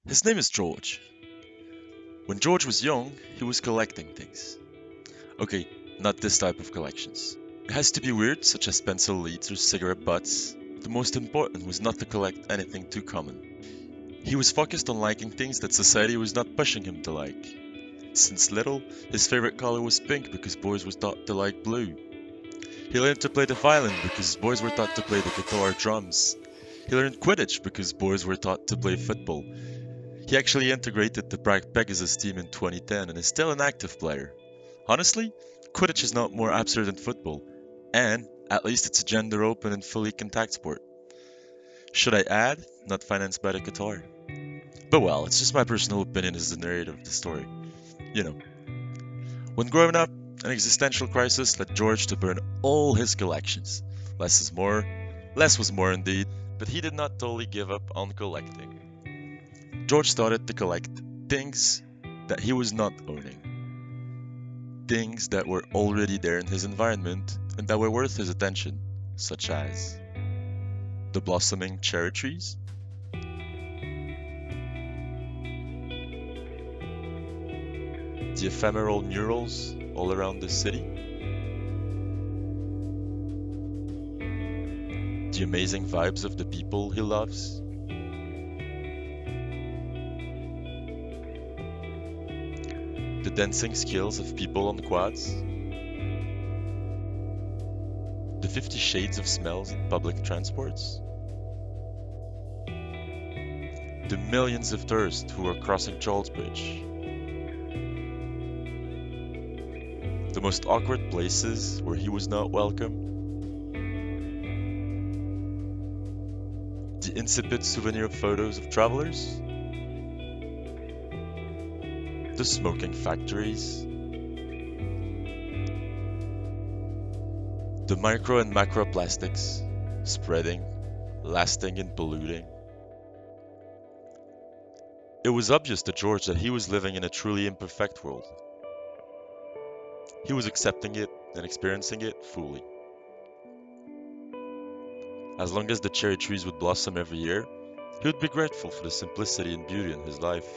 His name is George. When George was young, he was collecting things. Okay, not this type of collections. It has to be weird, such as pencil leads or cigarette butts. The most important was not to collect anything too common. He was focused on liking things that society was not pushing him to like. Since little, his favorite color was pink because boys were taught to like blue. He learned to play the violin because boys were taught to play the guitar or drums. He learned Quidditch because boys were taught to play football. He actually integrated the Pegasus team in 2010 and is still an active player. Honestly, Quidditch is not more absurd than football, and at least it's a gender open and fully contact sport. Should I add, not financed by the guitar? But well, it's just my personal opinion as the narrator of the story. You know, when growing up, an existential crisis led George to burn all his collections. Less is more, less was more indeed, but he did not totally give up on collecting. George started to collect things that he was not owning. Things that were already there in his environment and that were worth his attention, such as the blossoming cherry trees, the ephemeral murals all around the city, the amazing vibes of the people he loves, the dancing skills of people on quads, the 50 shades of smells in public transports, the millions of tourists who are crossing Charles Bridge, the most awkward places where he was not welcome, the insipid souvenir photos of travelers, the smoking factories, the micro and macro plastics spreading, lasting, and polluting. It was obvious to George that he was living in a truly imperfect world. He was accepting it and experiencing it fully. As long as the cherry trees would blossom every year, he would be grateful for the simplicity and beauty in his life.